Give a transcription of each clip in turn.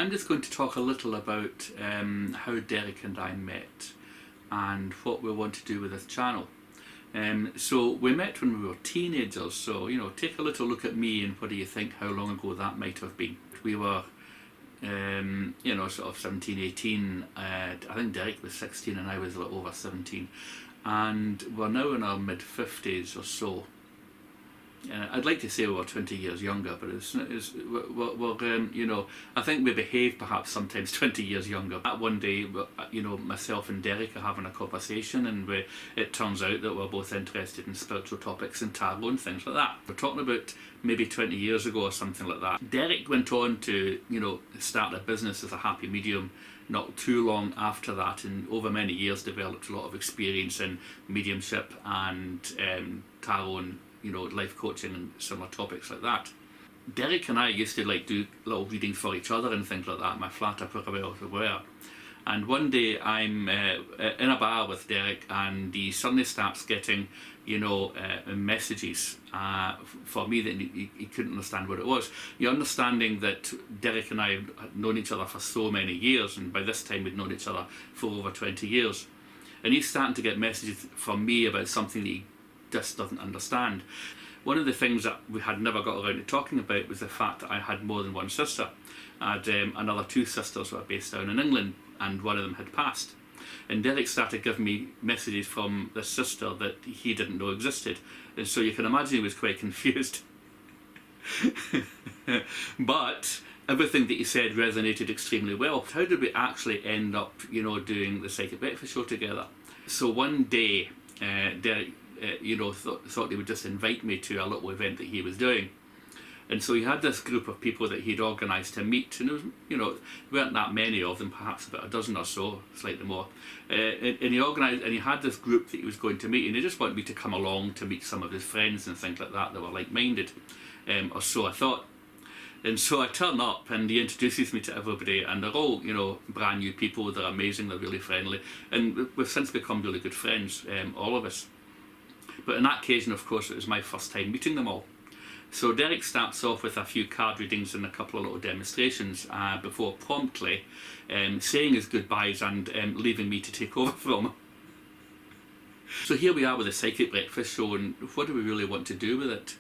I'm just going to talk a little about how Derek and I met and what we want to do with this channel. So we met when we were teenagers, so take a little look at me and what do you think how long ago that might have been. We were sort of 17, 18, I think Derek was 16 and I was a little over 17, and we're now in our mid-50s or so. I'd like to say we were 20 years younger, but I think we behave perhaps sometimes 20 years younger. That one day, myself and Derek are having a conversation, and it turns out that we're both interested in spiritual topics and tarot and things like that. We're talking about maybe 20 years ago or something like that. Derek went on to, start a business as a happy medium not too long after that, and over many years developed a lot of experience in mediumship and tarot and life coaching and similar topics like that. Derek and I used to do little readings for each other and things like that in my flat up where. And one day I'm in a bar with Derek, and he suddenly starts getting messages for me that he couldn't understand what it was. You're understanding that Derek and I had known each other for so many years, and by this time we'd known each other for over 20 years. And he's starting to get messages from me about something that he just doesn't understand. One of the things that we had never got around to talking about was the fact that I had more than one sister. I had another two sisters who were based down in England, and one of them had passed. And Derek started giving me messages from this sister that he didn't know existed, and so you can imagine he was quite confused. But everything that he said resonated extremely well. How did we actually end up doing the Psychic Breakfast Show together? So one day Derek thought he would just invite me to a little event that he was doing. And so he had this group of people that he'd organised to meet, and there was, weren't that many of them, perhaps about a dozen or so, slightly more. And he organised, and he had this group that he was going to meet, and he just wanted me to come along to meet some of his friends and things like that were like-minded, or so I thought. And so I turn up, and he introduces me to everybody, and they're all, brand new people. They're amazing, they're really friendly, and we've since become really good friends, all of us. But on that occasion, of course, it was my first time meeting them all. So Derek starts off with a few card readings and a couple of little demonstrations before promptly saying his goodbyes and leaving me to take over from him. So here we are with the Psychic Breakfast Show, and what do we really want to do with it?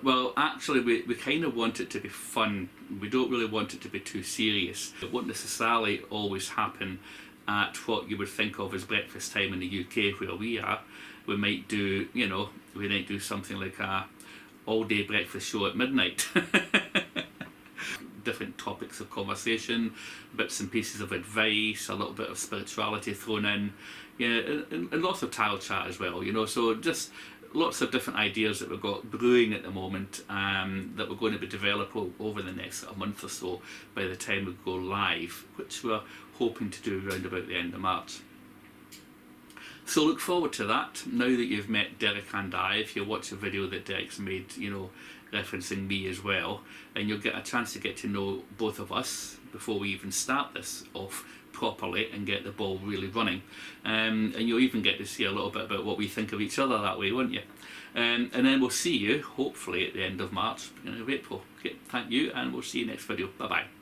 Well, actually, we kind of want it to be fun. We don't really want it to be too serious. It won't necessarily always happen at what you would think of as breakfast time in the UK where we are. We might do, we might do something like a all-day breakfast show at midnight. Different topics of conversation, bits and pieces of advice, a little bit of spirituality thrown in, and lots of tarot chat as well, so just lots of different ideas that we've got brewing at the moment, that we're going to be developing over the next month or so by the time we go live, which we're hoping to do around about the end of March. So look forward to that. Now that you've met Derek and I, if you watch a video that Derek's made, referencing me as well, and you'll get a chance to get to know both of us before we even start this off properly and get the ball really running. And you'll even get to see a little bit about what we think of each other that way, won't you? And then we'll see you, hopefully, at the end of March, beginning of April. Okay, thank you, and we'll see you next video. Bye-bye.